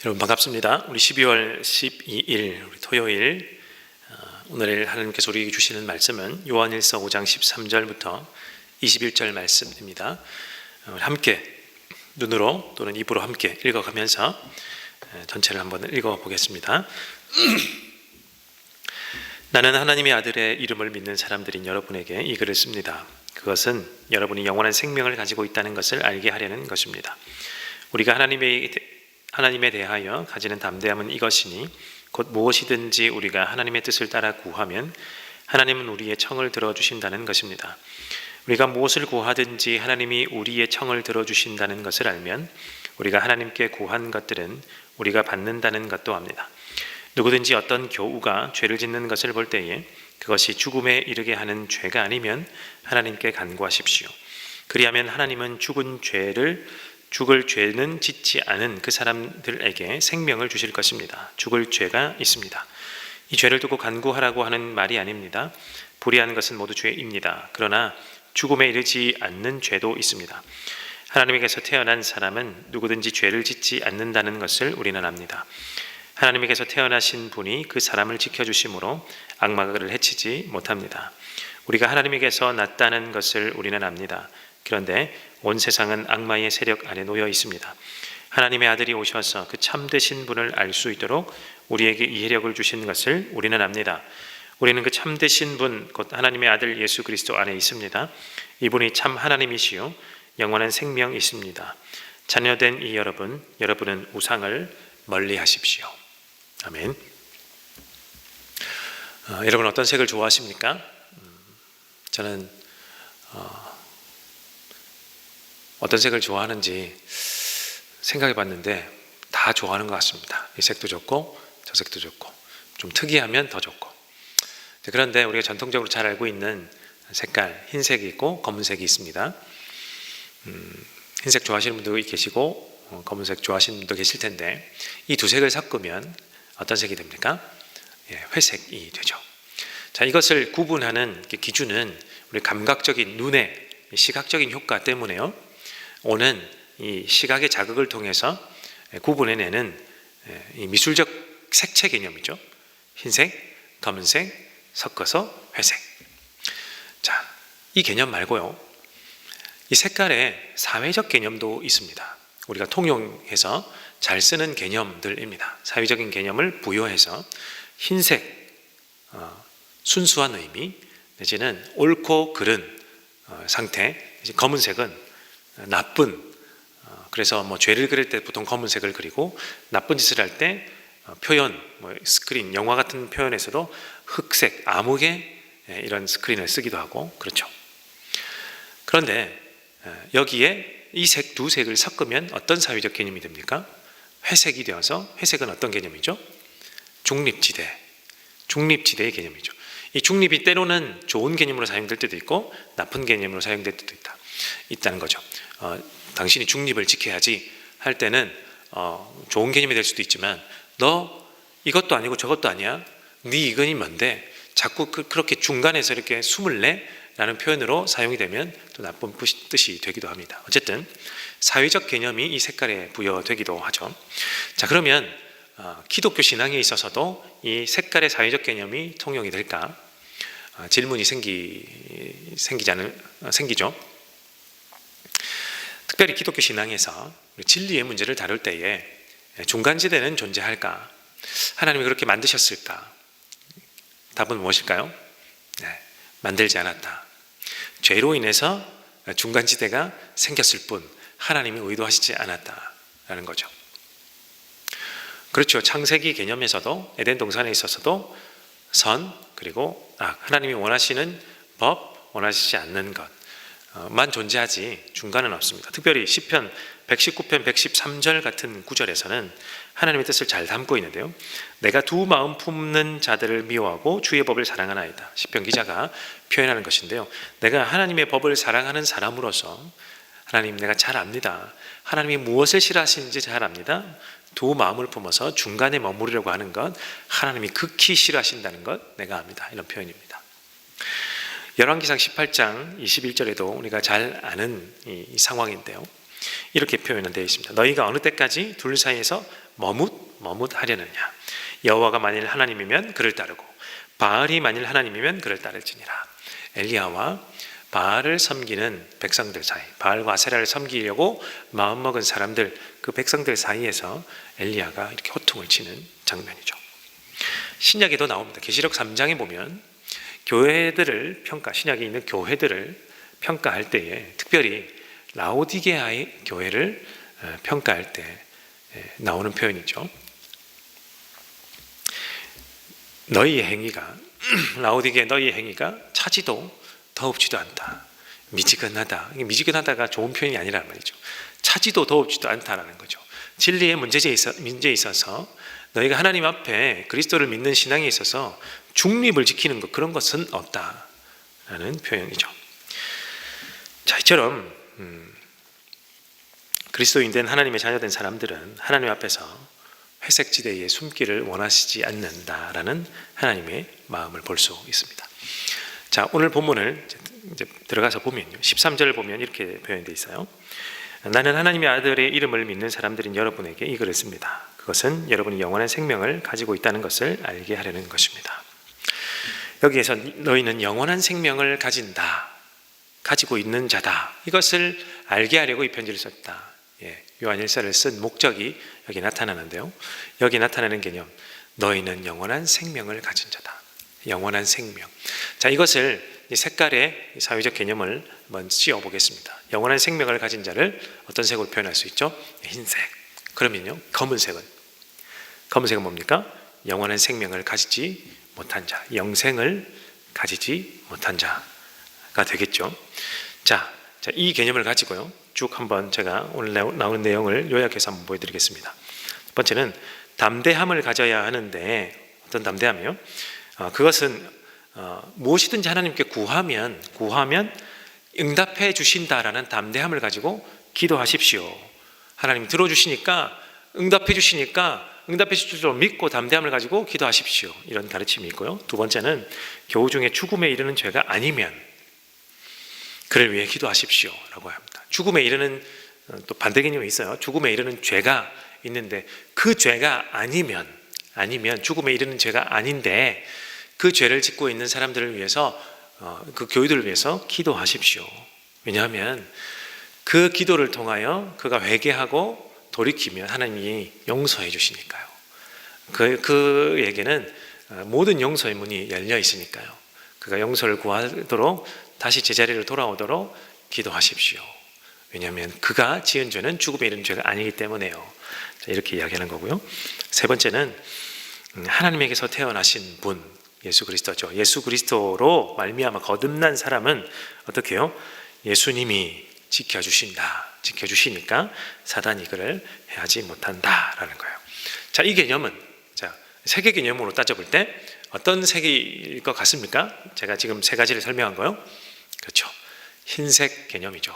여러분 반갑습니다. 우리 12월 12일 우리 토요일 오늘 하나님께서 우리에게 주시는 말씀은 요한일서 5장 13절부터 21절 말씀입니다. 함께 눈으로 또는 입으로 함께 읽어가면서 전체를 한번 읽어보겠습니다. 나는 하나님의 아들의 이름을 믿는 사람들인 여러분에게 이 글을 씁니다. 그것은 여러분이 영원한 생명을 가지고 있다는 것을 알게 하려는 것입니다. 우리가 하나님에 대하여 가지는 담대함은 이것이니 곧 무엇이든지 우리가 하나님의 뜻을 따라 구하면 하나님은 우리의 청을 들어주신다는 것입니다. 우리가 무엇을 구하든지 하나님이 우리의 청을 들어주신다는 것을 알면 우리가 하나님께 구한 것들은 우리가 받는다는 것도 압니다. 누구든지 어떤 교우가 죄를 짓는 것을 볼 때에 그것이 죽음에 이르게 하는 죄가 아니면 하나님께 간구하십시오. 그리하면 하나님은 죽을 죄는 짓지 않은 그 사람들에게 생명을 주실 것입니다. 죽을 죄가 있습니다. 이 죄를 두고 간구하라고 하는 말이 아닙니다. 불의한 것은 모두 죄입니다. 그러나 죽음에 이르지 않는 죄도 있습니다. 하나님에게서 태어난 사람은 누구든지 죄를 짓지 않는다는 것을 우리는 압니다. 하나님에게서 태어나신 분이 그 사람을 지켜주심으로 악마가 그를 해치지 못합니다. 우리가 하나님에게서 났다는 것을 우리는 압니다. 그런데 온 세상은 악마의 세력 아래 놓여 있습니다. 하나님의 아들이 오셔서 그 참되신 분을 알 수 있도록 우리에게 이해력을 주신 것을 우리는 압니다. 우리는 그 참되신 분, 곧 하나님의 아들 예수 그리스도 안에 있습니다. 이분이 참 하나님이시요 영원한 생명이십니다. 자녀된 이 여러분은 우상을 멀리하십시오. 아멘. 여러분 어떤 색을 좋아하십니까? 저는 어떤 색을 좋아하는지 생각해 봤는데 다 좋아하는 것 같습니다. 이 색도 좋고 저 색도 좋고 좀 특이하면 더 좋고. 그런데 우리가 전통적으로 잘 알고 있는 색깔, 흰색이 있고 검은색이 있습니다. 흰색 좋아하시는 분도 계시고 검은색 좋아하시는 분도 계실 텐데 이 두 색을 섞으면 어떤 색이 됩니까? 회색이 되죠. 자, 이것을 구분하는 기준은 우리 감각적인 눈의 시각적인 효과 때문에요. 오는 이 시각의 자극을 통해서 구분해내는 이 미술적 색채 개념이죠. 흰색, 검은색 섞어서 회색. 자, 이 개념 말고요. 이 색깔에 사회적 개념도 있습니다. 우리가 통용해서 잘 쓰는 개념들입니다. 사회적인 개념을 부여해서 흰색, 순수한 의미 내지는 옳고 그른 상태, 검은색은 나쁜, 그래서 죄를 그릴 때 보통 검은색을 그리고 나쁜 짓을 할 때 표현, 스크린, 영화 같은 표현에서도 흑색, 암흑의 이런 스크린을 쓰기도 하고 그렇죠. 그런데 여기에 이 두 색을 섞으면 어떤 사회적 개념이 됩니까? 회색이 되어서 회색은 어떤 개념이죠? 중립지대의 개념이죠. 이 중립이 때로는 좋은 개념으로 사용될 때도 있고 나쁜 개념으로 사용될 때도 있다는 거죠. 당신이 중립을 지켜야지 할 때는 좋은 개념이 될 수도 있지만 너 이것도 아니고 저것도 아니야. 네 이건이 뭔데 자꾸 그렇게 중간에서 이렇게 숨을 내? 라는 표현으로 사용이 되면 또 나쁜 뜻이 되기도 합니다. 어쨌든 사회적 개념이 이 색깔에 부여되기도 하죠. 자, 그러면 기독교 신앙에 있어서도 이 색깔의 사회적 개념이 통용이 될까? 질문이 생기죠. 특별히 기독교 신앙에서 진리의 문제를 다룰 때에 중간지대는 존재할까? 하나님이 그렇게 만드셨을까? 답은 무엇일까요? 만들지 않았다. 죄로 인해서 중간지대가 생겼을 뿐 하나님이 의도하시지 않았다라는 거죠. 그렇죠. 창세기 개념에서도 에덴 동산에 있어서도 선 그리고 악, 하나님이 원하시는 법, 원하시지 않는 것만 존재하지 중간은 없습니다. 특별히 시편 119편 113절 같은 구절에서는 하나님의 뜻을 잘 담고 있는데요. 내가 두 마음 품는 자들을 미워하고 주의 법을 사랑하나이다. 시편 기자가 표현하는 것인데요. 내가 하나님의 법을 사랑하는 사람으로서 하나님 내가 잘 압니다. 하나님이 무엇을 싫어하시는지 잘 압니다. 두 마음을 품어서 중간에 머무르려고 하는 것, 하나님이 극히 싫어하신다는 것 내가 압니다. 이런 표현입니다. 열왕기상 18장 21절에도 우리가 잘 아는 이 상황인데요. 이렇게 표현은 되어 있습니다. 너희가 어느 때까지 둘 사이에서 머뭇하려느냐. 여호와가 만일 하나님이면 그를 따르고 바알이 만일 하나님이면 그를 따를지니라. 엘리야와 바알을 섬기는 백성들 사이, 바알과 아세라를 섬기려고 마음먹은 사람들, 그 백성들 사이에서 엘리야가 이렇게 호통을 치는 장면이죠. 신약에도 나옵니다. 계시록 3장에 보면 교회들을 신약에 있는 교회들을 평가할 때에, 특별히 라오디게아의 교회를 평가할 때 나오는 표현이죠. 너희의 행위가, 라오디게아 너희의 행위가 차지도 더웁지도 않다. 미지근하다. 미지근하다가 좋은 표현이 아니란 말이죠. 차지도 더웁지도 않다라는 거죠. 진리의 문제에 있어서 너희가 하나님 앞에 그리스도를 믿는 신앙에 있어서 중립을 지키는 것, 그런 것은 없다라는 표현이죠. 자, 이처럼 그리스도인 된 하나님의 자녀된 사람들은 하나님 앞에서 회색지대에 숨기를 원하시지 않는다라는 하나님의 마음을 볼 수 있습니다. 자, 오늘 본문을 이제 들어가서 보면요, 13절을 보면 이렇게 표현되어 있어요. 나는 하나님의 아들의 이름을 믿는 사람들인 여러분에게 이 글을 씁니다. 그것은 여러분이 영원한 생명을 가지고 있다는 것을 알게 하려는 것입니다. 여기에서 너희는 영원한 생명을 가지고 있는 자다, 이것을 알게 하려고 이 편지를 썼다. 요한 1서를 쓴 목적이 여기 나타나는데요, 여기 나타나는 개념, 너희는 영원한 생명을 가진 자다. 영원한 생명. 자, 이것을 이 색깔의 사회적 개념을 한번 씌워보겠습니다. 영원한 생명을 가진 자를 어떤 색으로 표현할 수 있죠? 흰색. 그러면요, 검은색은 뭡니까? 영원한 생명을 가지지 못한 자, 영생을 가지지 못한 자가 되겠죠. 자, 이 개념을 가지고요, 쭉 한번 제가 오늘 나오는 내용을 요약해서 한번 보여드리겠습니다. 첫 번째는 담대함을 가져야 하는데, 어떤 담대함이요? 그것은 무엇이든지 하나님께 구하면 응답해 주신다라는 담대함을 가지고 기도하십시오. 하나님이 들어주시니까, 응답해 주실 줄 믿고 담대함을 가지고 기도하십시오. 이런 가르침이 있고요. 두 번째는 겨우 중에 죽음에 이르는 죄가 아니면 그를 위해 기도하십시오 라고 합니다. 죽음에 이르는, 또 반대 개념이 있어요. 죽음에 이르는 죄가 있는데 그 죄가 아니면 죽음에 이르는 죄가 아닌데 그 죄를 짓고 있는 사람들을 위해서, 그 교회들을 위해서 기도하십시오. 왜냐하면 그 기도를 통하여 그가 회개하고 돌이키면 하나님이 용서해 주시니까요. 그에게는 모든 용서의 문이 열려 있으니까요. 그가 용서를 구하도록, 다시 제자리로 돌아오도록 기도하십시오. 왜냐하면 그가 지은 죄는 죽음에 이르는 죄가 아니기 때문에요. 자, 이렇게 이야기하는 거고요. 세 번째는 하나님에게서 태어나신 분, 예수 그리스도죠. 예수 그리스도로 말미암아 거듭난 사람은 어떻게 해요? 예수님이 지켜주시니까 사단이 그를 해하지 못한다라는 거예요. 자, 이 개념은, 세계 개념으로 따져볼 때 어떤 색일 것 같습니까? 제가 지금 세 가지를 설명한 거요. 그렇죠. 흰색 개념이죠.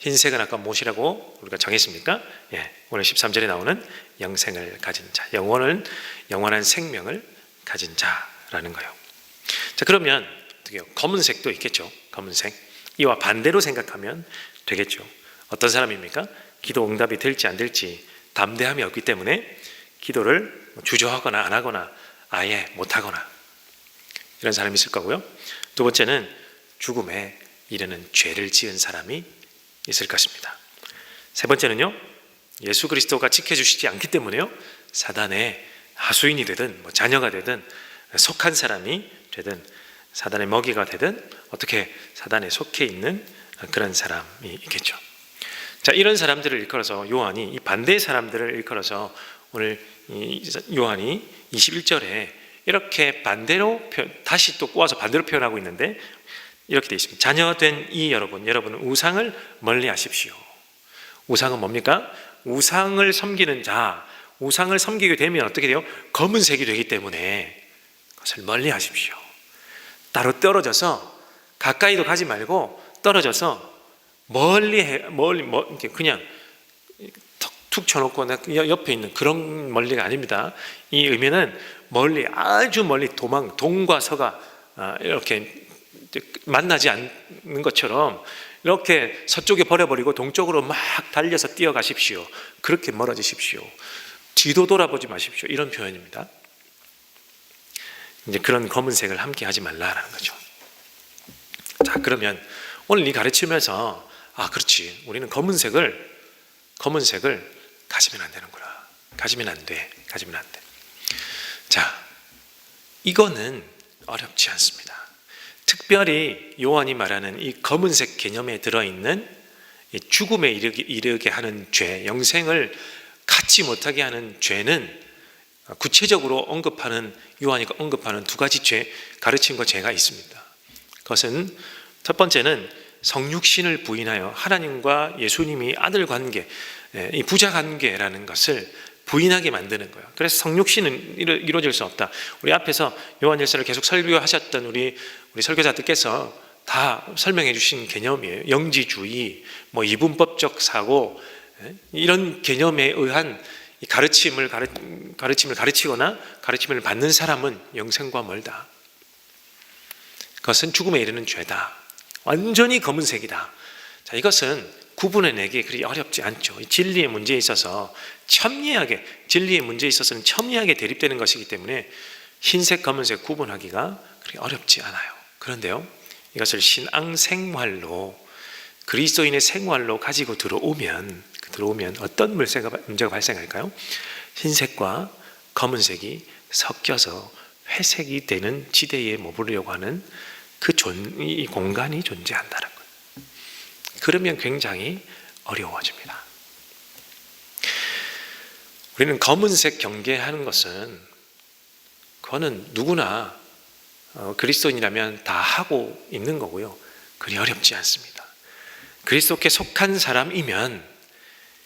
흰색은 아까 무엇이라고 우리가 정했습니까? 오늘 13절에 나오는 영생을 가진 자, 영원한 생명을 가진 자라는 거예요. 자, 그러면 어떻게 해요? 검은색도 있겠죠. 검은색. 이와 반대로 생각하면 되겠죠. 어떤 사람입니까? 기도 응답이 될지 안 될지 담대함이 없기 때문에 기도를 주저하거나 안 하거나 아예 못 하거나, 이런 사람이 있을 거고요. 두 번째는 죽음에 이르는 죄를 지은 사람이 있을 것입니다. 세 번째는요, 예수 그리스도가 지켜주시지 않기 때문에요, 사단의 하수인이 되든 자녀가 되든 속한 사람이 되든 사단의 먹이가 되든 어떻게 사단에 속해 있는 그런 사람이 있겠죠. 자, 이런 사람들을 일컬어서 요한이, 이 반대의 사람들을 일컬어서 오늘 요한이 21절에 이렇게 반대로 다시 또 꼬아서 반대로 표현하고 있는데, 이렇게 되어 있습니다. 자녀된 이 여러분은 우상을 멀리 하십시오. 우상은 뭡니까? 우상을 섬기는 자, 우상을 섬기게 되면 어떻게 돼요? 검은색이 되기 때문에 그것을 멀리 하십시오. 따로 떨어져서, 가까이도 가지 말고 떨어져서 그냥 툭 쳐놓고 옆에 있는 그런 멀리가 아닙니다. 이 의미는 멀리, 아주 멀리 동과 서가 이렇게 만나지 않는 것처럼 이렇게 서쪽에 버려버리고 동쪽으로 막 달려서 뛰어가십시오. 그렇게 멀어지십시오. 뒤도 돌아보지 마십시오. 이런 표현입니다. 이제 그런 검은색을 함께 하지 말라라는 거죠. 자, 그러면 오늘 이 가르치면서 그렇지, 우리는 검은색을 가지면 안 되는구나. 가지면 안 돼. 자, 이거는 어렵지 않습니다. 특별히 요한이 말하는 이 검은색 개념에 들어있는 이 죽음에 이르게 하는 죄, 영생을 갖지 못하게 하는 죄는 구체적으로 요한이 언급하는 두 가지 죄, 가르침과 죄가 있습니다. 그것은 첫 번째는 성육신을 부인하여 하나님과 예수님이 아들 관계, 이 부자 관계라는 것을 부인하게 만드는 거예요. 그래서 성육신은 이루어질 수 없다. 우리 앞에서 요한일서를 계속 설교하셨던 우리 설교자들께서 다 설명해 주신 개념이에요. 영지주의, 이분법적 사고, 이런 개념에 의한 가르침을 가르치거나 가르침을 받는 사람은 영생과 멀다. 그것은 죽음에 이르는 죄다. 완전히 검은색이다. 자, 이것은 구분해내기 그리 어렵지 않죠. 진리의 문제에 있어서는 첨예하게 대립되는 것이기 때문에 흰색, 검은색 구분하기가 그리 어렵지 않아요. 그런데요, 이것을 신앙생활로, 그리스도인의 생활로 가지고 들어오면 어떤 문제가 발생할까요? 흰색과 검은색이 섞여서 회색이 되는 지대에 머무르려고 하는 이 공간이 존재한다는 거예요. 그러면 굉장히 어려워집니다. 우리는 검은색 경계하는 것은 그거는 누구나 그리스도인이라면 다 하고 있는 거고요. 그리 어렵지 않습니다. 그리스도께 속한 사람이면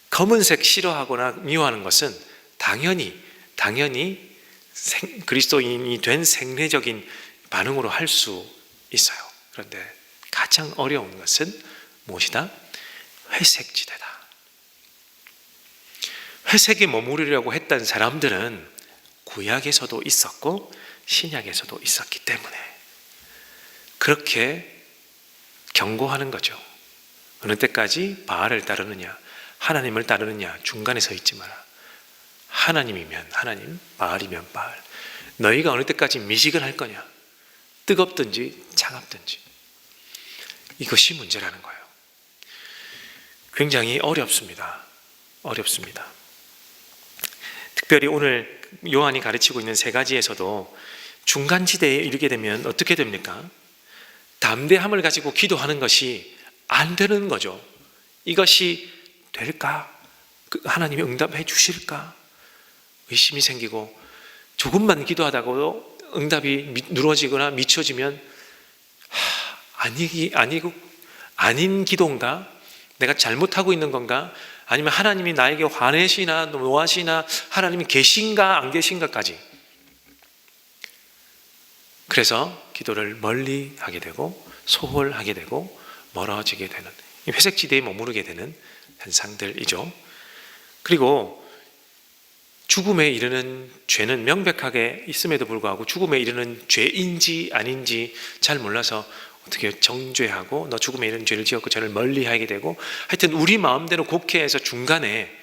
검은색 싫어하거나 미워하는 것은 당연히 그리스도인이 된 생리적인 반응으로 할 수 있어요. 그런데 가장 어려운 것은 무엇이다? 회색지대다. 회색에 머무르려고 했던 사람들은 구약에서도 있었고 신약에서도 있었기 때문에 그렇게 경고하는 거죠. 어느 때까지 바알을 따르느냐, 하나님을 따르느냐, 중간에 서 있지 마라. 하나님이면 하나님, 바알이면 바알. 너희가 어느 때까지 미식을 할 거냐, 뜨겁든지 차갑든지. 이것이 문제라는 거예요. 굉장히 어렵습니다. 특별히 오늘 요한이 가르치고 있는 세 가지에서도 중간지대에 이르게 되면 어떻게 됩니까? 담대함을 가지고 기도하는 것이 안 되는 거죠. 이것이 될까? 하나님이 응답해 주실까? 의심이 생기고, 조금만 기도하다가도 응답이 누러지거나 미쳐지면 아닌 기도인가? 내가 잘못하고 있는 건가? 아니면 하나님이 나에게 화내시나 노하시나, 하나님이 계신가 안 계신가까지. 그래서 기도를 멀리 하게 되고 소홀하게 되고 멀어지게 되는, 회색지대에 머무르게 되는 현상들이죠. 그리고 죽음에 이르는 죄는 명백하게 있음에도 불구하고 죽음에 이르는 죄인지 아닌지 잘 몰라서 어떻게 정죄하고 너 죽음에 이르는 죄를 지었고 저를 멀리하게 되고, 하여튼 우리 마음대로 곡해해서 중간에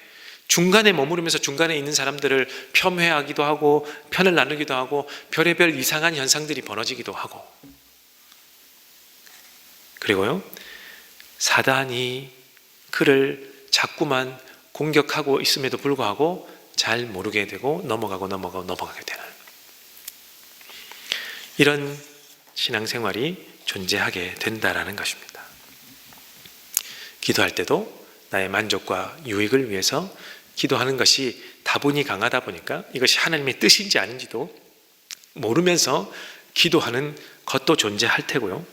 머무르면서 중간에 있는 사람들을 폄훼하기도 하고 편을 나누기도 하고 별의별 이상한 현상들이 벌어지기도 하고, 그리고요, 사단이 그를 자꾸만 공격하고 있음에도 불구하고 잘 모르게 되고 넘어가게 되는 이런 신앙생활이 존재하게 된다라는 것입니다. 기도할 때도 나의 만족과 유익을 위해서 기도하는 것이 다분히 강하다 보니까 이것이 하나님의 뜻인지 아닌지도 모르면서 기도하는 것도 존재할 테고요,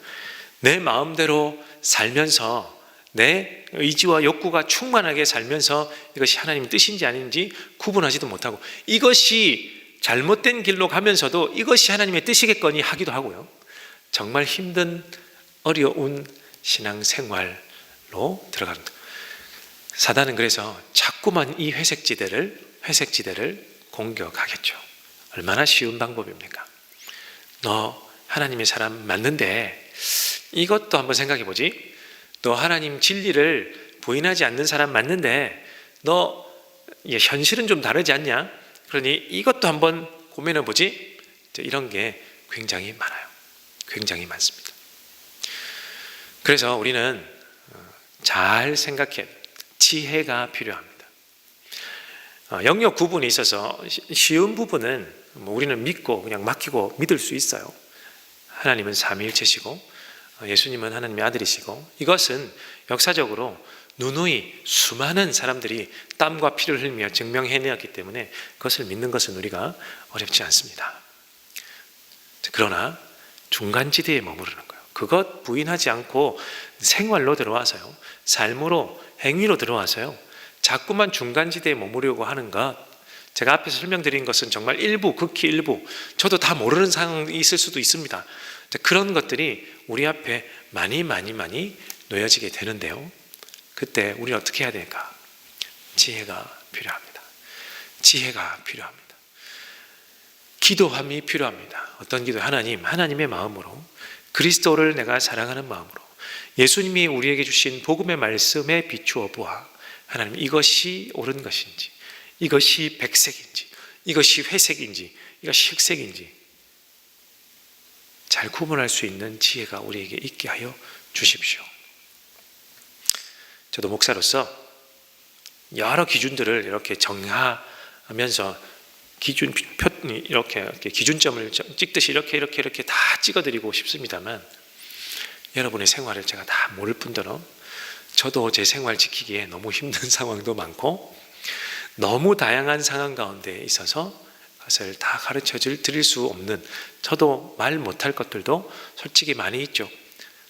내 마음대로 살면서 내 의지와 욕구가 충만하게 살면서 이것이 하나님의 뜻인지 아닌지 구분하지도 못하고, 이것이 잘못된 길로 가면서도 이것이 하나님의 뜻이겠거니 하기도 하고요, 정말 힘든 어려운 신앙생활로 들어가는 거예요. 사단은 그래서 자꾸만 이 회색지대를 공격하겠죠. 얼마나 쉬운 방법입니까? 너 하나님의 사람 맞는데 이것도 한번 생각해 보지. 너 하나님 진리를 부인하지 않는 사람 맞는데 너 현실은 좀 다르지 않냐? 그러니 이것도 한번 고민해보지? 이런 게 굉장히 많아요. 굉장히 많습니다. 그래서 우리는 잘 생각해, 지혜가 필요합니다. 영역 구분이 있어서 쉬운 부분은 우리는 믿고 그냥 맡기고 믿을 수 있어요. 하나님은 삼위일체시고 예수님은 하나님의 아들이시고, 이것은 역사적으로 누누이 수많은 사람들이 땀과 피를 흘리며 증명해내었기 때문에 그것을 믿는 것은 우리가 어렵지 않습니다. 그러나 중간지대에 머무르는 거예요. 그것 부인하지 않고 생활로 들어와서요, 삶으로, 행위로 들어와서요, 자꾸만 중간지대에 머무르려고 하는 것, 제가 앞에서 설명드린 것은 정말 일부, 극히 일부, 저도 다 모르는 상황이 있을 수도 있습니다. 그런 것들이 우리 앞에 많이 놓여지게 되는데요, 그때 우리는 어떻게 해야 될까? 지혜가 필요합니다. 지혜가 필요합니다. 기도함이 필요합니다. 어떤 기도? 하나님의 마음으로, 그리스도를 내가 사랑하는 마음으로, 예수님이 우리에게 주신 복음의 말씀에 비추어 보아, 하나님, 이것이 옳은 것인지, 이것이 백색인지, 이것이 회색인지, 이것이 흑색인지 잘 구분할 수 있는 지혜가 우리에게 있게 하여 주십시오. 저도 목사로서 여러 기준들을 이렇게 정하면서 이렇게 기준점을 찍듯이 이렇게 다 찍어드리고 싶습니다만, 여러분의 생활을 제가 다 모를 뿐더러 저도 제 생활 지키기에 너무 힘든 상황도 많고, 너무 다양한 상황 가운데 있어서 그것을 다 가르쳐 드릴 수 없는, 저도 말 못할 것들도 솔직히 많이 있죠.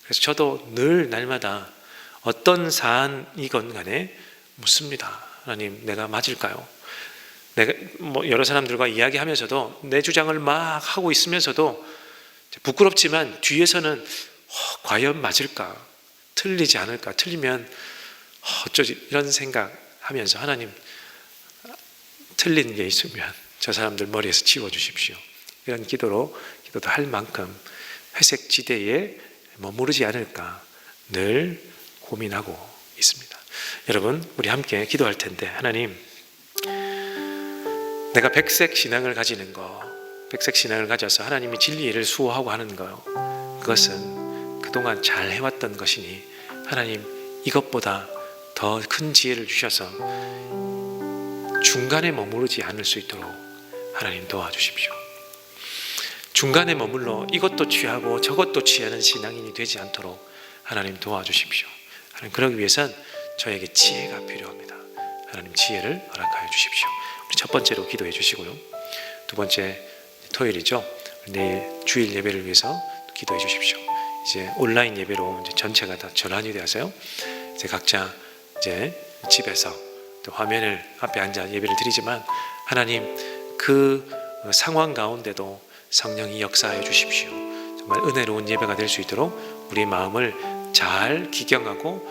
그래서 저도 늘 날마다 어떤 사안이건 간에 묻습니다. 하나님, 내가 맞을까요? 내가 여러 사람들과 이야기하면서도 내 주장을 막 하고 있으면서도 부끄럽지만 뒤에서는 과연 맞을까? 틀리지 않을까? 틀리면 어쩌지? 이런 생각하면서, 하나님, 틀린 게 있으면 저 사람들 머리에서 지워주십시오. 이런 기도도 할 만큼 회색 지대에 머무르지 않을까 늘 고민하고 있습니다. 여러분, 우리 함께 기도할 텐데, 하나님, 내가 백색 신앙을 가지는 거, 백색 신앙을 가져서 하나님이 진리를 수호하고 하는 거, 그것은 그동안 잘 해왔던 것이니 하나님, 이것보다 더 큰 지혜를 주셔서 중간에 머무르지 않을 수 있도록 하나님 도와주십시오. 중간에 머물러 이것도 취하고 저것도 취하는 신앙인이 되지 않도록 하나님 도와주십시오. 하나님, 그러기 위해선 저에게 지혜가 필요합니다. 하나님, 지혜를 허락하여 주십시오. 우리 첫 번째로 기도해 주시고요, 두 번째 토요일이죠. 내일 주일 예배를 위해서 기도해 주십시오. 이제 온라인 예배로 이제 전체가 다 전환이 되어서요, 이제 각자 이제 집에서 또 화면을 앞에 앉아 예배를 드리지만, 하나님, 그 상황 가운데도 성령이 역사하여 주십시오. 정말 은혜로운 예배가 될 수 있도록 우리 마음을 잘 기경하고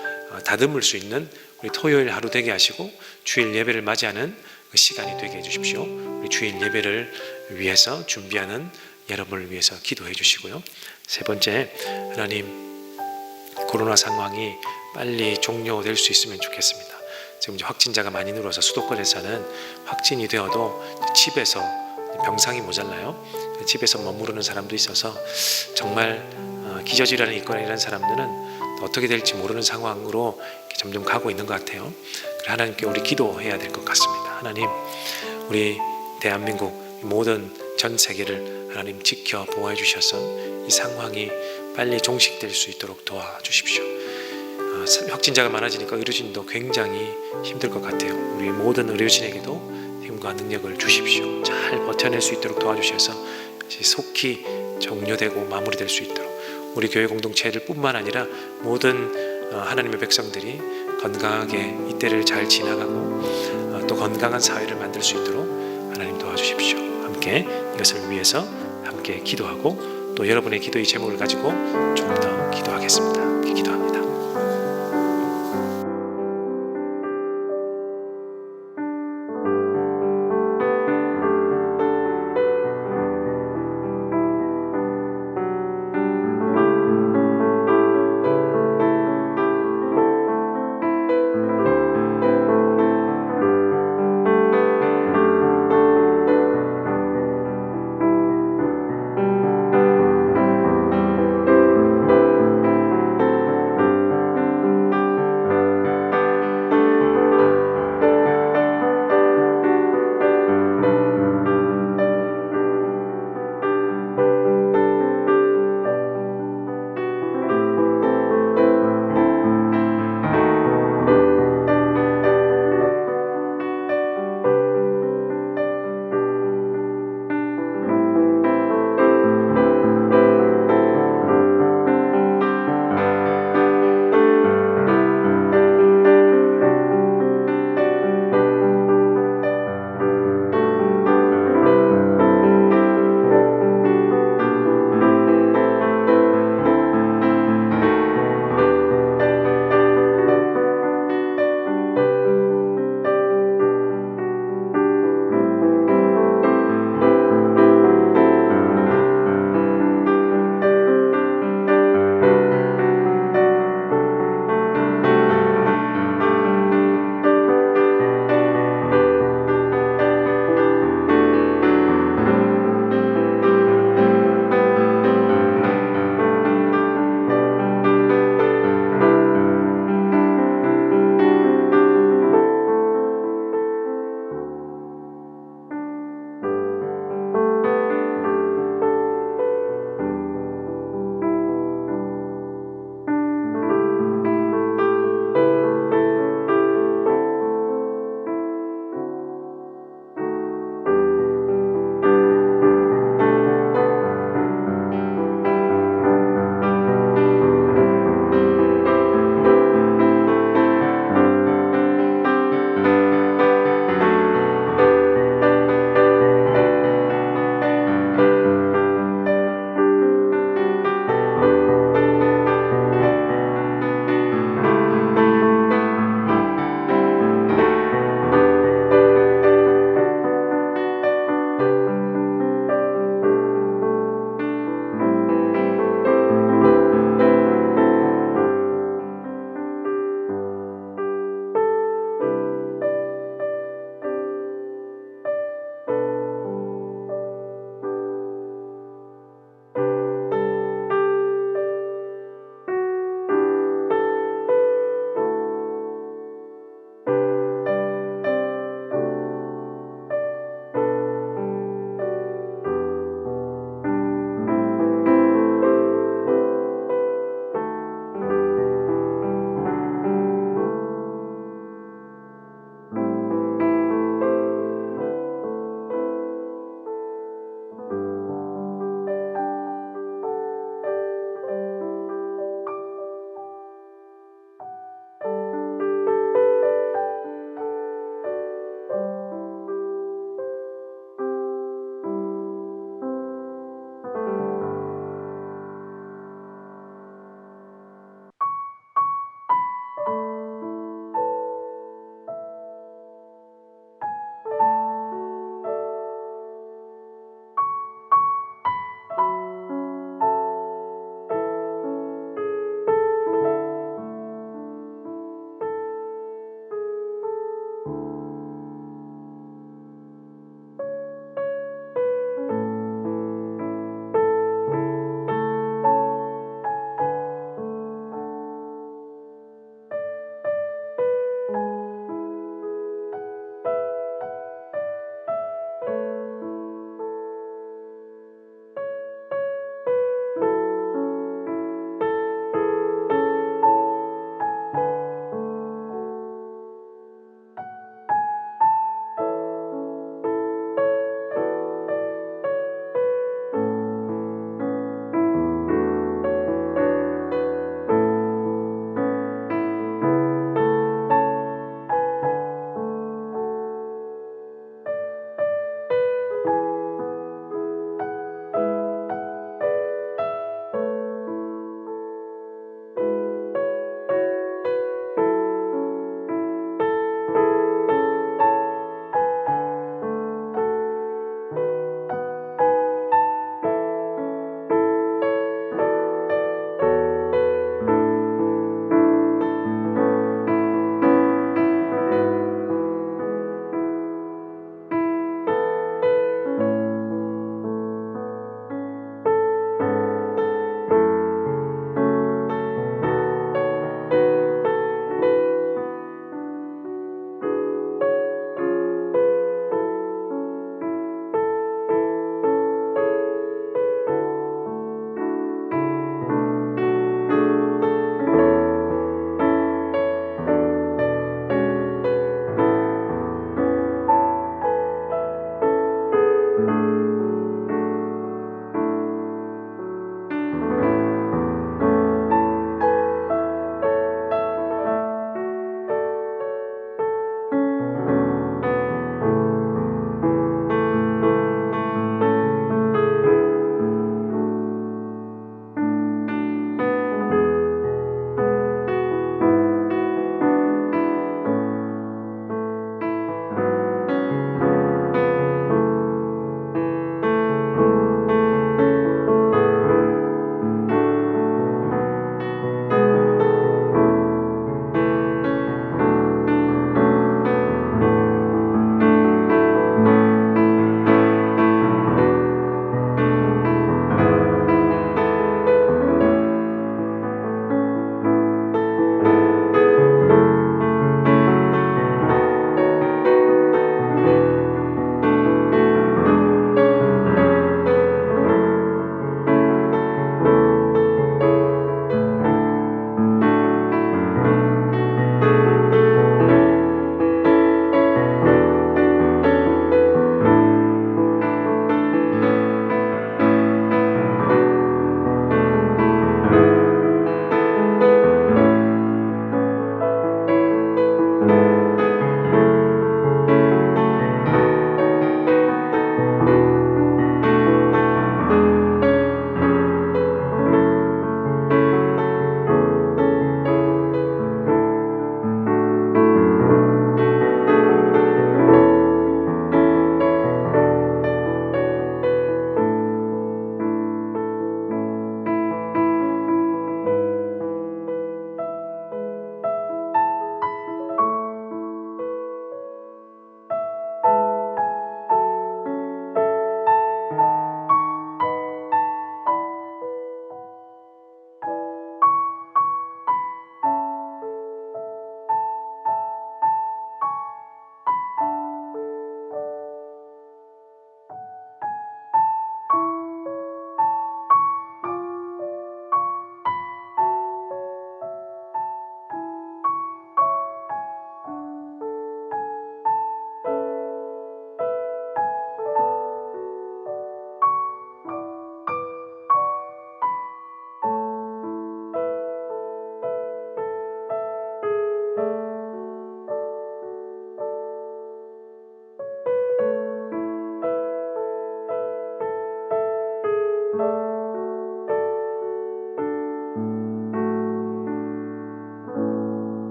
다듬을 수 있는 우리 토요일 하루 되게 하시고, 주일 예배를 맞이하는 그 시간이 되게 해주십시오. 우리 주일 예배를 위해서 준비하는 여러분을 위해서 기도해 주시고요, 세 번째, 하나님, 코로나 상황이 빨리 종료될 수 있으면 좋겠습니다. 지금 이제 확진자가 많이 늘어서 수도권에서는 확진이 되어도 집에서 병상이 모자라요. 집에서 머무르는 사람도 있어서 정말 기저질환이 있거나 이런 사람들은 어떻게 될지 모르는 상황으로 점점 가고 있는 것 같아요. 하나님께 우리 기도해야 될 것 같습니다. 하나님, 우리 대한민국 모든 전 세계를 하나님 지켜 보호해 주셔서 이 상황이 빨리 종식될 수 있도록 도와주십시오. 확진자가 많아지니까 의료진도 굉장히 힘들 것 같아요. 우리 모든 의료진에게도 힘과 능력을 주십시오. 잘 버텨낼 수 있도록 도와주셔서 속히 종료되고 마무리될 수 있도록 우리 교회 공동체를 뿐만 아니라 모든 하나님의 백성들이 건강하게 이때를 잘 지나가고 또 건강한 사회를 만들 수 있도록 하나님 도와주십시오. 함께 이것을 위해서 함께 기도하고 또 여러분의 기도의 제목을 가지고 좀 더 기도하겠습니다. 기도합니다.